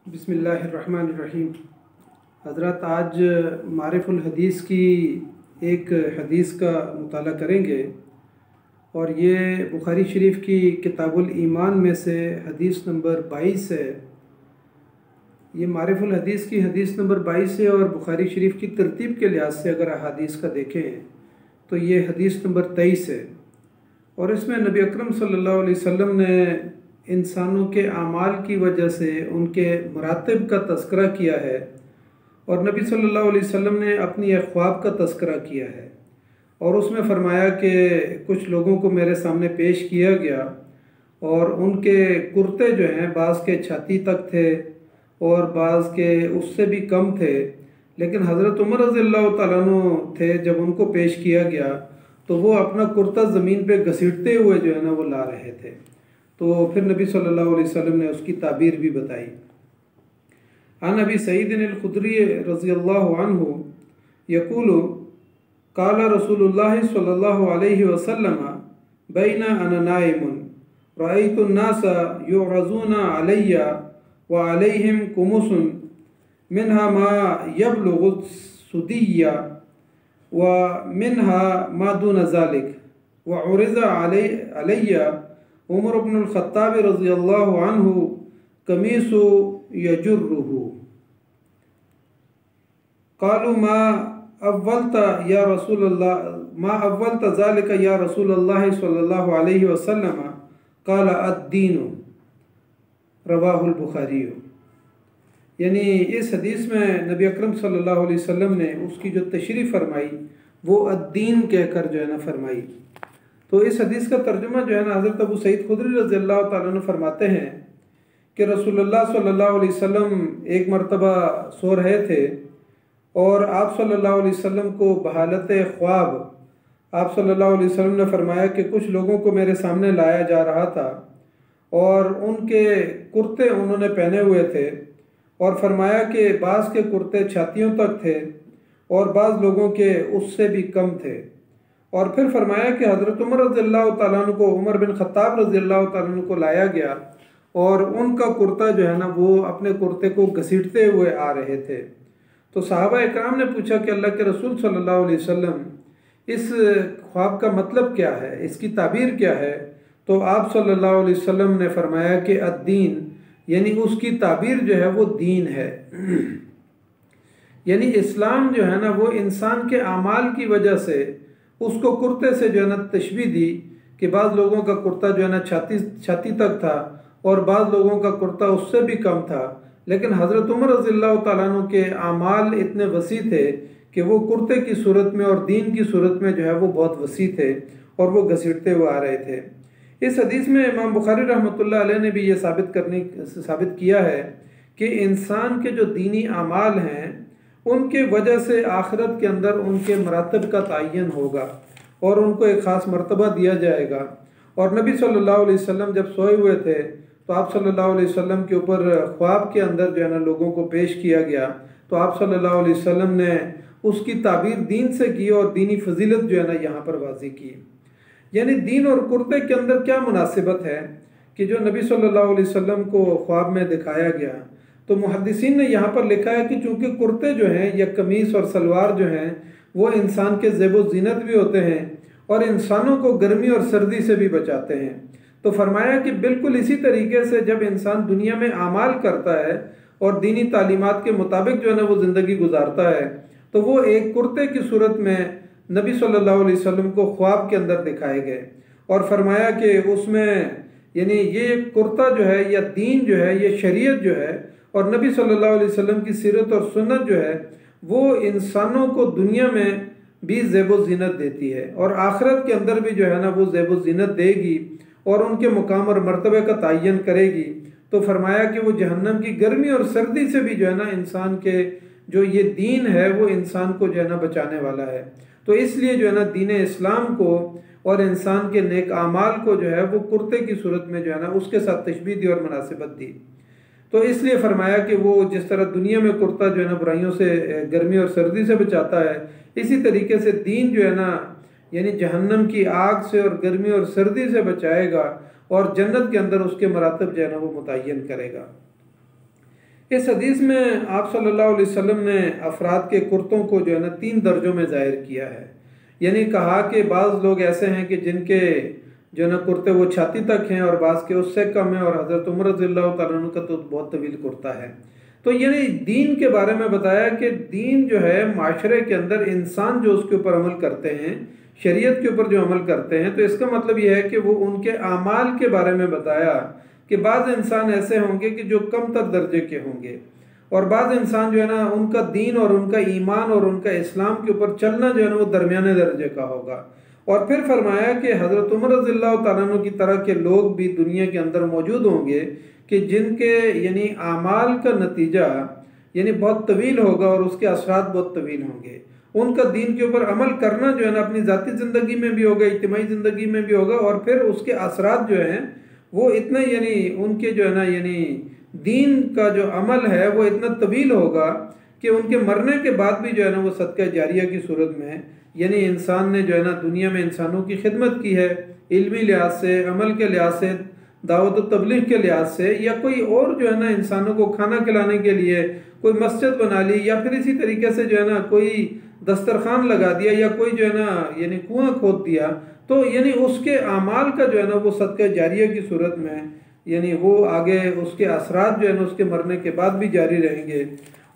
बिस्मिल्लाहिर्रहमानिर्रहीम। हज़रत आज मारिफुल हदीस की एक हदीस का मुताला करेंगे और ये बुखारी शरीफ की किताबुल ईमान में से हदीस नंबर 22 है। ये मारिफुल हदीस की हदीस नंबर 22 है और बुखारी शरीफ की तरतीब के लिहाज से अगर हदीस का देखें तो ये हदीस नंबर 23 है। और इसमें नबी अकरम सल्लल्लाहु अलैहि वसल्लम ने इंसानों के आमाल की वजह से उनके मरातब का तज़किरा किया है और नबी सल्लल्लाहु अलैहि वसल्लम ने अपनी एक ख्वाब का तज़किरा किया है और उसमें फ़रमाया कि कुछ लोगों को मेरे सामने पेश किया गया और उनके कुर्ते जो हैं बाज़ के छाती तक थे और बाज़ के उससे भी कम थे, लेकिन हज़रत उमर रज़ियल्लाहु तआला अन्हु थे, जब उनको पेश किया गया तो वो अपना कुर्ता ज़मीन पे घसीटते हुए जो है ना वो ला रहे थे। तो फिर नबी सल्लल्लाहु अलैहि वसल्लम ने उसकी ताबीर भी बताई। अन अबी सईद अल-खुदरी रज़ियल्लाहु अन्हु यक़ूलु क़ाला रसूलुल्लाह सल्लल्लाहु अलैहि वसल्लम बैना अना नाइमुन रअयतु अन्नासा युअज़ूना अलैया व अलैहिम कुमुसन मिनहा मा यबलुगु सुदिय्या व मिनहा मा दून ज़ालिक व उरिज़ा अलैया उमर इब्नुल ख़त्ताब रज़ियल्लाहु अन्हु कमीसु यजुर्रुहु। क़ालू मा अव्वलता या रसूलल्लाह मा अव्वलता ज़ालिका या रसूलल्लाह सल्लल्लाहु अलैहि वसल्लम क़ाला अद्दीनु रवाहुल बुखारी। यानी इस हदीस में नबी अकरम सल्लल्लाहु अलैहि वसल्लम ने उसकी जो तशरीह फरमाई वो अद्दीन कहकर जो है ना फरमाई। तो इस हदीस का तर्जुमा जो है ना हज़रत अबू सईद खुदरी रज़ियल्लाहु तआला अन्हु फरमाते हैं कि रसूलुल्लाह सल्लल्लाहु अलैहि वसल्लम एक मरतबा सो रहे थे और आप सल्लल्लाहु अलैहि वसल्लम को बहालत ख्वाब आप सल्लल्लाहु अलैहि वसल्लम ने फरमाया कि कुछ लोगों को मेरे सामने लाया जा रहा था और उनके कुर्ते उन्होंने पहने हुए थे और फरमाया कि बाज़ के कुर्ते छातियों तक थे और बाज़ लोगों के उससे भी कम थे। और फिर फरमाया कि हज़रत उमर रज़ियल्लाहु तआला अन्हु को उमर बिन ख़त्ताब रज़ियल्लाहु तआला अन्हु को लाया गया और उनका कुर्ता जो है ना वो अपने कुर्ते को घसीटते हुए आ रहे थे। तो सहाबा इकराम ने पूछा कि अल्लाह के रसूल सल्लल्लाहु अलैहि वसल्लम इस ख्वाब का मतलब क्या है, इसकी ताबीर क्या है? तो आप सल्लल्लाहु अलैहि वसल्लम ने फरमाया कि अद्दीन यानी उसकी ताबीर जो है वो दीन है। यानी इस्लाम जो है ना वो इंसान के आमाल की वजह से उसको कुर्ते से जो है ना तशबीह दी कि बाज़ लोगों का कुर्ता जो है ना छाती तक था और बाज़ लोगों का कुर्ता उससे भी कम था, लेकिन हज़रत उमर रज़ियल्लाहु तआला अन्हु के आमाल इतने वसी थे कि वो कुर्ते की सूरत में और दीन की सूरत में जो है वो बहुत वसी थे और वो घसीटते हुए आ रहे थे। इस हदीस में इमाम बुखारी रहमतुल्लाह अलैह ने भी ये साबित किया है कि इंसान के जो दीनी आमाल हैं उनके वजह से आखिरत के अंदर उनके मरातब का तयन होगा और उनको एक ख़ास मर्तबा दिया जाएगा। और नबी सल्लल्लाहु अलैहि वसल्लम जब सोए हुए थे तो आप सल्लल्लाहु अलैहि वसल्लम के ऊपर ख्वाब के अंदर जो है ना लोगों को पेश किया गया, तो आप सल्लल्लाहु अलैहि वसल्लम ने उसकी ताबीर दीन से की और दीनी फजीलत जो है ना यहाँ पर वाज़ी की। यानी दीन और कुर्ते के अंदर क्या मुनासिबत है कि जो नबी सल्लल्लाहु अलैहि वसल्लम को ख्वाब में दिखाया गया। तो मुहद्दिसीन ने यहाँ पर लिखा है कि चूँकि कुर्ते जो हैं या कमीज़ और सलवार जो हैं वो इंसान के ज़ेब ज़ीनत भी होते हैं और इंसानों को गर्मी और सर्दी से भी बचाते हैं। तो फरमाया कि बिल्कुल इसी तरीके से जब इंसान दुनिया में आमाल करता है और दीनी तालीमात के मुताबिक जो है ना वो ज़िंदगी गुजारता है तो वो एक कुर्ते की सूरत में नबी सल्लल्लाहु अलैहि वसल्लम को ख्वाब के अंदर दिखाए गए और फरमाया कि उसमें यानी ये कुर्ता जो है या दीन जो है ये शरीयत जो है और नबी सल्लल्लाहु अलैहि वसल्लम की सीरत और सुन्नत जो है वो इंसानों को दुनिया में भी ज़ेब ज़ीनत देती है और आखिरत के अंदर भी जो है ना वो ज़ेब ज़ीनत देगी और उनके मुकाम और मर्तबे का तयन करेगी। तो फरमाया कि वो जहन्नम की गर्मी और सर्दी से भी जो है ना इंसान के जो ये दीन है वो इंसान को जो है ना बचाने वाला है। तो इसलिए जो है ना दीन इस्लाम को और इंसान के नेक आमाल को जो है वो कुर्ते की सूरत में जो है ना उसके साथ तशबीह दी और मुनासिबत दी। तो इसलिए फरमाया कि वो जिस तरह दुनिया में कुर्ता जो है ना बुराइयों से गर्मी और सर्दी से बचाता है, इसी तरीके से दीन जो है ना यानी जहन्नम की आग से और गर्मी और सर्दी से बचाएगा और जन्नत के अंदर उसके मरातब जो है ना वो मुतय्यन करेगा। इस हदीस में आप सल्लल्लाहु अलैहि वसल्लम ने अफराद के कुर्तों को जो है ना 3 दर्जों में ज़ाहिर किया है। यानी कहा कि बाज़ लोग ऐसे हैं कि जिनके जो है ना कुर्ते वो छाती तक हैं और बाज़ के उससे कम है, और हज़रत उमर रज़ियल्लाहु तआला अन्हु का तो बहुत तवील कुर्ता है। तो यानी दीन के बारे में बताया कि दीन जो है माशरे के अंदर इंसान जो उसके ऊपर अमल करते हैं, शरीयत के ऊपर जो अमल करते हैं, तो इसका मतलब यह है कि वो उनके आमाल के बारे में बताया कि बाज़ इंसान ऐसे होंगे कि जो कम तर दर्जे के होंगे, और बाज़ इंसान जो है ना उनका दीन और उनका ईमान और उनका इस्लाम के ऊपर चलना जो है ना वो दरमियाने दर्जे का होगा। और फिर फरमाया कि हज़रत उमर रज़ियल्लाहु तआला अन्हु की तरह के लोग भी दुनिया के अंदर मौजूद होंगे कि जिनके यानी आमाल का नतीजा यानी बहुत तवील होगा और उसके असरात बहुत तवील होंगे। उनका दीन के ऊपर अमल करना जो है ना अपनी ज़ाती ज़िंदगी में भी होगा, इज्तिमाई ज़िंदगी में भी होगा, और फिर उसके असरात जो हैं वो इतना यानी उनके जो है ना यानी दीन का जो अमल है वो इतना तवील होगा कि उनके मरने के बाद भी जो है ना वो सदका जारिया की सूरत में, यानी इंसान ने जो है ना दुनिया में इंसानों की खिदमत की है, इल्मी लिहाज से, अमल के लिहाज से, दावत व तबलीग के लिहाज से, या कोई और जो है ना इंसानों को खाना खिलाने के लिए कोई मस्जिद बना ली, या फिर इसी तरीके से जो है ना कोई दस्तरखान लगा दिया, या कोई जो है ना यानी कुआं खोद दिया, तो यानी उसके आमाल का जो है ना वो सदका जारिया की सूरत में यानी वो आगे उसके असरात जो है ना उसके मरने के बाद भी जारी रहेंगे।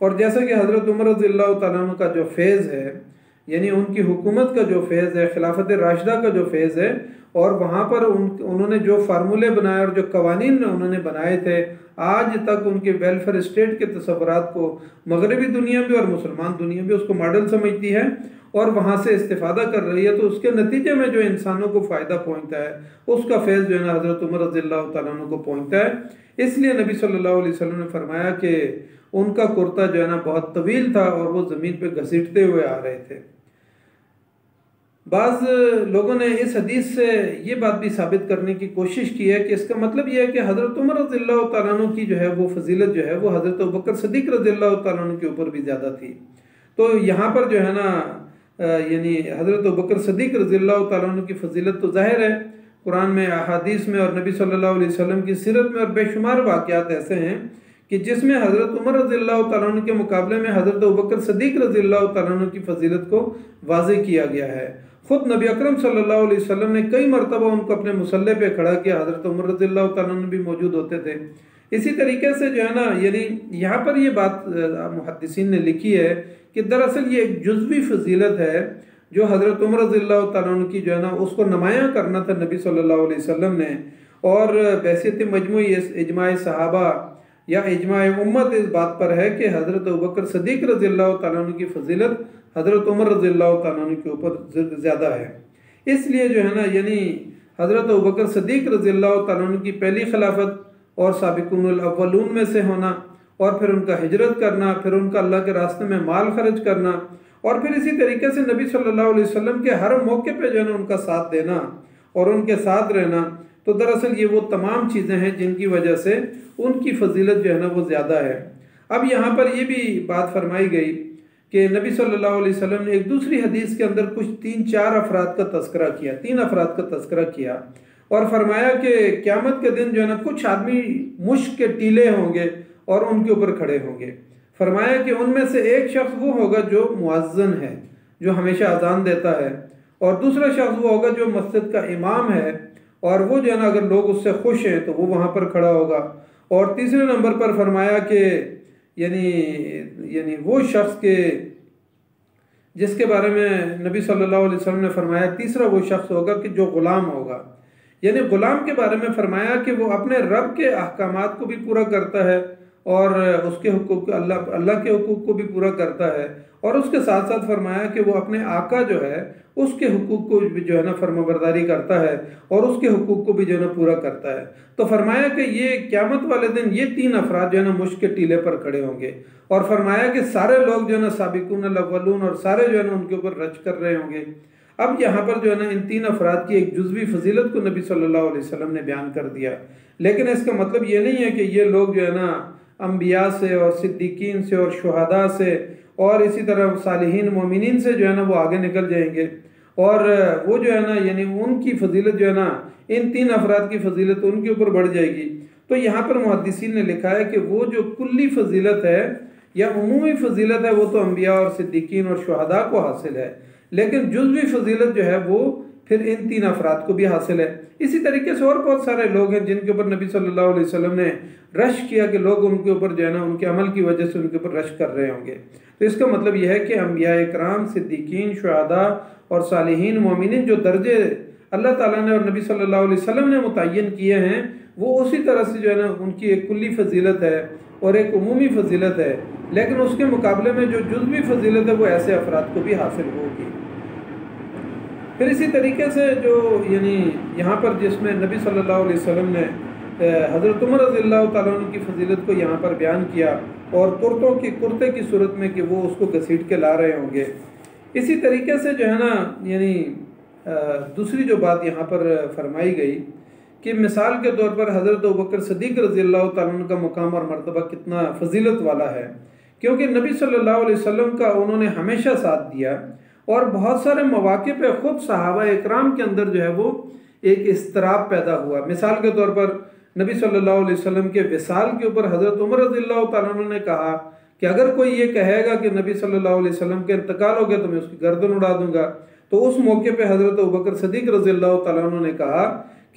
और जैसा कि हज़रत उमर रज़ियल्लाहु तआला अन्हु का जो फेज़ है, यानी उनकी हुकूमत का जो फेज़ है, खिलाफत राशिदा का जो फेज़ है, और वहाँ पर उन्होंने जो फार्मूले बनाए और जो कवानीन उन्होंने बनाए थे, आज तक उनके वेलफेयर स्टेट के तसव्वुरात को मगरबी दुनिया भी और मुसलमान दुनिया भी उसको मॉडल समझती है और वहाँ से इस्तिफ़ादा कर रही है। तो उसके नतीजे में जो इंसानों को फ़ायदा पहुँचता है उसका फैज़ जो है ना हज़रत उमर रज़ियल्लाहु तआला अन्हु को पहुँचता है। इसलिए नबी सल्लल्लाहु अलैहि वसल्लम ने फरमाया कि उनका कुर्ता जो है ना बहुत तवील था और वो ज़मीन पर घसीटते हुए आ रहे थे। बाज़ लोगों ने इस हदीस से ये बात भी साबित करने की कोशिश की है कि इसका मतलब ये है कि हज़रत उमर रज़ियल्लाहु तआला अन्हु की जो है वो फजीलत जो है वो हज़रत अबू बकर सिद्दीक़ रज़ियल्लाहु तआला अन्हु के ऊपर भी ज़्यादा थी। तो यहाँ पर जो है ना यानी हज़रत अबू बकर सिद्दीक़ रज़ियल्लाहु तआला अन्हु की फजीलत तो ज़ाहिर है, कुरान में, अहादीस में और नबी सल्लल्लाहु अलैहि वसल्लम की सीरत में और बेशुमार वाक़यात ऐसे हैं कि जिसमें हज़रत उमर रज़ियल्लाहु तआला अन्हु के मुकाबले में हज़रत अबू बकर सिद्दीक़ रज़ियल्लाहु तआला अन्हु की फजीलत को वाज़ेह किया गया है। ख़ुद नबी अकरम सल्लल्लाहु अलैहि वसल्लम ने कई मरतबा उनको अपने मुसल्ले पे खड़ा किया, हज़रत उमर रज़ियल्लाहु तआला अन्हु भी मौजूद होते थे। इसी तरीके से जो है ना यानी यहाँ पर ये बात मुहद्दिसीन ने लिखी है कि दरअसल ये एक जुज़वी फजीलत है जो हज़रत उमर रज़ियल्लाहु तआला अन्हु की जो है ना उसको नुमायाँ करना था नबी सल्लल्लाहु अलैहि वसल्लम ने। और बैसियत मजमूई इजमाए सहाबा या इजमाए उम्मत इस बात पर है कि हज़रत अबू बकर सिद्दीक़ रज़ियल्लाहु तआला अन्हु की फजीलत हज़रत उमर रज़ियल्लाहु तआला अन्हु के ऊपर ज़्यादा है। इसलिए जो है ना यानी हज़रत अबू बकर सिद्दीक़ रज़ियल्लाहु तआला अन्हु की पहली खिलाफत और साबिक़ूनुल अव्वलून में से होना, और फिर उनका हिजरत करना, फिर उनका अल्लाह के रास्ते में माल खर्च करना, और फिर इसी तरीके से नबी सल्लल्लाहु अलैहि वसल्लम के हर मौके पे जो है ना उनका साथ देना और उनके साथ रहना, तो दरअसल ये वो तमाम चीज़ें हैं जिनकी वजह से उनकी फजीलत जो है ना वो ज़्यादा है। अब यहाँ पर ये भी बात फरमाई गई कि नबी सल्लल्लाहु अलैहि वसल्लम ने एक दूसरी हदीस के अंदर कुछ 3-4 अफराद का तज़किरा किया, 3 अफराद का तज़किरा किया और फरमाया कि क़यामत के दिन जो है ना कुछ आदमी मुश्क के टीले होंगे और उनके ऊपर खड़े होंगे। फरमाया कि उनमें से एक शख्स वो होगा जो मुअज्जिन है, जो हमेशा अजान देता है, और दूसरा शख्स वो होगा जो मस्जिद का इमाम है और वो जो है ना अगर लोग उससे खुश हैं तो वो वहाँ पर खड़ा होगा। और तीसरे नंबर पर फरमाया कि यानी वो शख्स के जिसके बारे में नबी सल्लल्लाहु अलैहि वसल्लम ने फरमाया तीसरा वो शख्स होगा कि जो ग़ुलाम होगा। यानी ग़ुलाम के बारे में फरमाया कि वो अपने रब के अहकामात को भी पूरा करता है और उसके हुकूक अल्लाह के हुकूक को भी पूरा करता है, और उसके साथ साथ फरमाया कि वो अपने आका जो है उसके हुकूक को भी जो है ना फर्माबरदारी करता है और उसके हुकूक को भी जो है ना पूरा करता है। तो फरमाया कि ये क़यामत वाले दिन ये 3 अफराद जो है ना मुश्क के टीले पर खड़े होंगे, और फरमाया कि सारे लोग जो है ना साबिक़ून अव्वलून और सारे जो है ना उनके ऊपर रच कर रहे होंगे। अब यहाँ पर जो है ना इन 3 अफराद की एक जुज़वी फजीलत को नबी सल्लल्लाहु अलैहि वसल्लम ने बयान कर दिया, लेकिन इसका मतलब ये नहीं है कि ये लोग जो है ना अम्बिया से और सिद्दीकीन से और शुहदा से और इसी तरह सालिहीन मोमिनीन से जो है ना वो आगे निकल जाएंगे और वो जो है ना यानी उनकी फजीलत जो है ना इन 3 अफराद की फजीलत उनके ऊपर बढ़ जाएगी। तो यहाँ पर मुहद्दिसीन ने लिखा है कि वो जो कुल्ली फजीलत है या उमूमी फजीलत है वो तो अंबिया और सिद्दीकीन और शुहदा को हासिल है, लेकिन जुज़वी फजीलत जो है वो फिर इन 3 अफराद को भी हासिल है। इसी तरीके से और बहुत सारे लोग हैं जिनके ऊपर नबी सल्लल्लाहु अलैहि वसल्लम ने रश किया कि लोग उनके ऊपर जो है ना उनके अमल की वजह से उनके ऊपर रश कर रहे होंगे। तो इसका मतलब यह है कि अंबिया इकराम, सिद्दीकीन, शुहदा और सालिहीन, मोमिनीन जो दर्जे अल्लाह ताला ने और नबी सल्लल्लाहु अलैहि वसल्लम ने मुतय्यन किए हैं वो उसी तरह से जो है ना उनकी एक कुल्ली फजीलत है और एक उमूमी फजीलत है, लेकिन उसके मुकाबले में जो जुज़वी फजीलत है वो ऐसे अफराद को भी हासिल होगी। फिर इसी तरीके से जो यानी यहाँ पर जिसमें नबी सल्लल्लाहु अलैहि वसल्लम ने हज़रत उमर रज़ियल्लाहु तआला अन्हु की फजीलत को यहाँ पर बयान किया और कुर्ते की सूरत में कि वो उसको घसीट के ला रहे होंगे। इसी तरीके से जो है ना यानी दूसरी जो बात यहाँ पर फरमाई गई कि मिसाल के तौर पर हज़रत अबू बकर सिद्दीक़ रज़ियल्लाहु तआला अन्हु का मुकाम और मर्तबा कितना फजीलत वाला है, क्योंकि नबी सल्लल्लाहु अलैहि वसल्लम का उन्होंने हमेशा साथ दिया और बहुत सारे मौके पे ख़ुद सहाबा इकराम के अंदर जो है वो एक इस्तराब पैदा हुआ। मिसाल के तौर पर नबी सल्लल्लाहु अलैहि वसल्लम के विसाल के ऊपर हज़रत उमर रज़ियल्लाहु तआला अन्हु ने कहा कि अगर कोई ये कहेगा कि नबी सल्लल्लाहु अलैहि वसल्लम के इंतकाल हो गया तो मैं उसकी गर्दन उड़ा दूंगा। तो उस मौके पे हज़रत अबू बकर सिद्दीक़ रज़ियल्लाहु तआला अन्हु ने कहा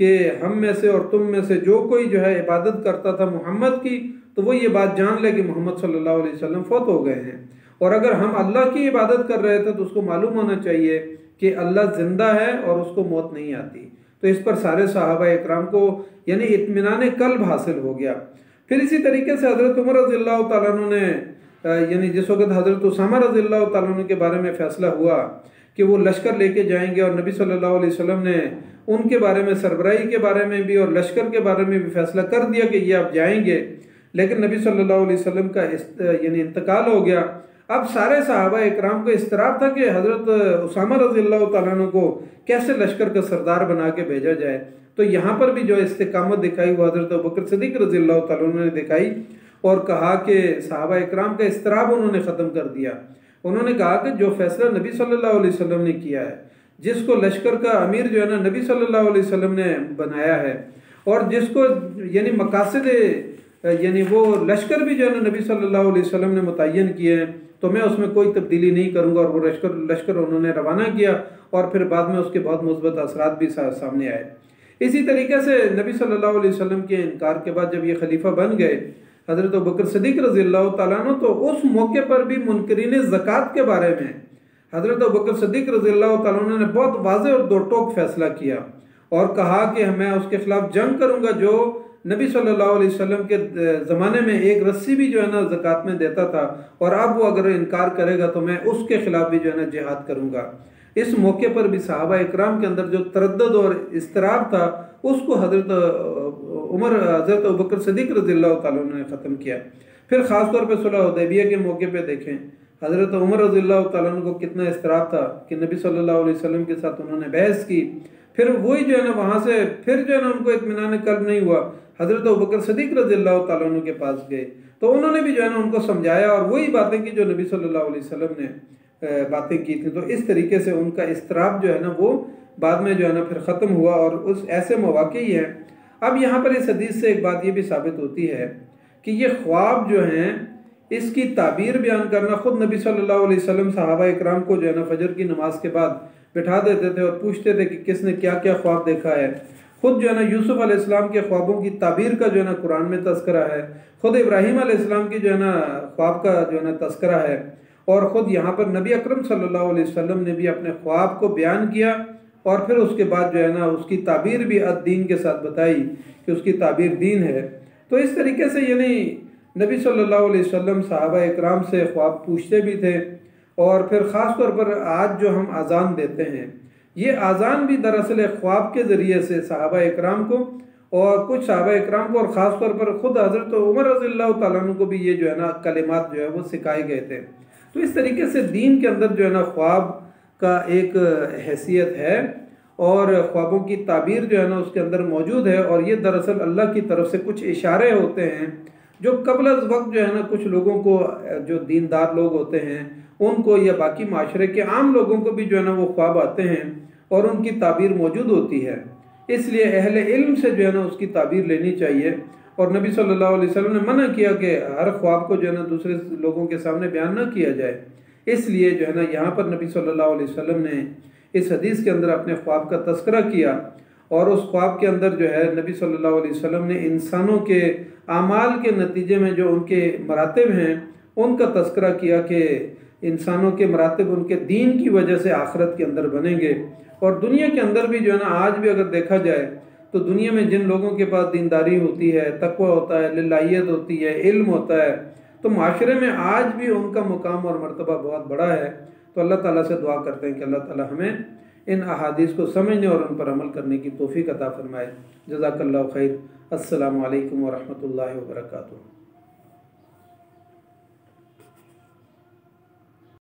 कि हम में से और तुम में से जो कोई जो है इबादत करता था मोहम्मद की, तो वो ये बात जान ले कि मोहम्मद सल्लल्लाहु अलैहि वसल्लम फौत हो गए हैं, और अगर हम अल्लाह की इबादत कर रहे थे तो उसको मालूम होना चाहिए कि अल्लाह ज़िंदा है और उसको मौत नहीं आती। तो इस पर सारे सहाबा इकराम को यानी इत्मीनान कल्ब हासिल हो गया। फिर इसी तरीके से हज़रत उमर रज़ियल्लाहु तआला अन्हु ने यानी जिस वक्त हज़रत उसामा रज़ियल्लाहु तआला अन्हु के बारे में फ़ैसला हुआ कि वो लश्कर लेके जाएंगे और नबी सल्लल्लाहु अलैहि वसल्लम ने उनके बारे में, सरबराही के बारे में भी और लश्कर के बारे में भी फ़ैसला कर दिया कि ये आप जाएंगे, लेकिन नबी सल्लल्लाहु अलैहि वसल्लम का यानी इंतकाल हो गया। अब सारे सहाबा इकराम को इस्तराब था कि हज़रत उसामा रज़ियल्लाहु तआला अन्हु को कैसे लश्कर का सरदार बना के भेजा जाए। तो यहाँ पर भी जो इस्तिकामत दिखाई वो हज़रत अबू बकर सिद्दीक़ रज़ियल्लाहु तआला अन्हु ने दिखाई और कहा कि सहाबा इकराम का इस्तराब उन्होंने ख़त्म कर दिया। उन्होंने कहा कि जो फैसला नबी सल्लल्लाहु अलैहि वसल्लम ने किया है, जिसको लश्कर का अमीर जो है ना नबी सल्लल्लाहु अलैहि वसल्लम ने बनाया है और जिसको यानी मकासद यानी वो लश्कर भी जो है ना नबी सल्लल्लाहु अलैहि वसल्लम ने मुतय्यन किए हैं, तो मैं उसमें कोई तब्दीली नहीं करूँगा। और वो लश्कर उन्होंने रवाना किया और फिर बाद में उसके बहुत मुस्बत असरात भी सामने आए। इसी तरीके से नबी सल्लल्लाहु अलैहि वसल्लम के इनकार के बाद जब ये खलीफा बन गए हज़रत अबू बकर सिद्दीक़ रज़ियल्लाहु तआला अन्हु, तो उस मौके पर भी मुनकरीन ज़कात के बारे में हज़रत अबू बकर सिद्दीक़ रज़ियल्लाहु तआला अन्हु ने बहुत वाज़ेह और दो टोक फैसला किया और कहा कि मैं उसके खिलाफ जंग करूँगा जो नबी सल्लल्लाहु अलैहि वसल्लम के ज़माने में एक रस्सी भी जो है ना ज़कात में देता था, और अब वो अगर इनकार करेगा तो मैं उसके खिलाफ भी जो है ना जिहाद करूँगा। इस मौके पर भी सहाबा इकराम के अंदर जो तरद्दुद और इस्तराब था उसको हज़रत अबू बकर सिद्दीक़ रज़ियल्लाहु तआला अन्हु ने ख़त्म किया। फिर ख़ास तौर पर सुलह हुदैबिया के मौके पे देखें हज़रत उमर रज़ियल्लाहु तआला अन्हु को कितना इस्तराब था कि नबी सल्लल्लाहु अलैहि वसल्लम के साथ उन्होंने बहस की। फिर वही जो है ना वहाँ से फिर जो है ना उनको इत्मीनान कल्ब नहीं हुआ, हज़रत अबू बकर सिद्दीक़ रज़ियल्लाहु तआला अन्हु के पास गए तो उन्होंने भी जो है ना उनको समझाया और वही बातें की जो नबी सल्लल्लाहु अलैहि वसल्लम ने बातें की थी। तो इस तरीके से उनका इस्तराब जो है ना वो बाद में जो है ना फिर ख़त्म हुआ और उस ऐसे मौके ही हैं। अब यहाँ पर इस हदीस से एक बात ये भी साबित होती है कि ये ख्वाब जो हैं इसकी ताबीर बयान करना, ख़ुद नबी सल्लल्लाहु अलैहि वसल्लम सहाबा इकराम को जो है ना फजर की नमाज के बाद बिठा देते थे और पूछते थे कि किसने क्या क्या ख्वाब देखा है। ख़ुद जो है ना यूसुफ अलैहिस्सलाम के ख्वाबों की ताबीर का जो है ना कुरान में तज़किरा है, ख़ुद इब्राहीम अलैहिस्सलाम की जो है ना ख्वाब का जो है ना तज़किरा है, और ख़ुद यहाँ पर नबी अकरम सल्लल्लाहु अलैहि वसल्लम ने भी अपने ख्वाब को बयान किया और फिर उसके बाद जो है ना उसकी ताबीर भी अद-दीन के साथ बताई कि उसकी ताबीर दीन है। तो इस तरीके से यानी नबी सल्लल्लाहु अलैहि वसल्लम सहाबा इकराम से ख्वाब पूछते भी थे। और फिर ख़ास तौर पर आज जो हम अज़ान देते हैं ये अज़ान भी दरअसल ख्वाब के ज़रिए से सहाबा इकराम को और कुछ सहाबा इकराम को और ख़ास तौर पर ख़ुद हज़रत उमर रज़ियल्लाहु तआला अन्हु को भी ये जो है ना कलिमात जो है वो सिखाए गए थे। तो इस तरीके से दीन के अंदर जो है ना ख्वाब का एक हैसियत है और ख्वाबों की ताबीर जो है ना उसके अंदर मौजूद है, और ये दरअसल अल्लाह की तरफ से कुछ इशारे होते हैं जो कबल वक्त जो है ना कुछ लोगों को, जो दीनदार लोग होते हैं उनको या बाकी माशरे के आम लोगों को भी जो है ना वो ख्वाब आते हैं और उनकी ताबीर मौजूद होती है। इसलिए अहले इल्म से जो है ना उसकी ताबीर लेनी चाहिए और नबी सल्लल्लाहु अलैहि वसल्लम ने मना किया कि हर ख्वाब को जो है ना दूसरे लोगों के सामने बयान ना किया जाए। इसलिए जो है ना यहाँ पर नबी सल्लल्लाहु अलैहि वसल्लम ने इस हदीस के अंदर अपने ख्वाब का तस्करा किया, और उस ख्वाब के अंदर जो है नबी सल्लल्लाहु अलैहि वसल्लम ने इंसानों के आमाल के नतीजे में जो उनके मरातब हैं उनका तस्करा किया कि इंसानों के मरातब उनके दीन की वजह से आखिरत के अंदर बनेंगे। और दुनिया के अंदर भी जो है ना आज भी अगर देखा जाए तो दुनिया में जिन लोगों के पास दीनदारी होती है, तकवा होता है, लिल्लाहियत होती है, इल्म होता है, तो माशरे में आज भी उनका मुकाम और मर्तबा बहुत बड़ा है। तो अल्लाह ताला से दुआ करते हैं कि अल्लाह ताला हमें इन अहादीस को समझने और उन पर अमल करने की तौफीक अता फरमाए। जज़ाकल्लाहु खैर। अस्सलामु अलैकुम व रहमतुल्लाहि व बरकातुहू।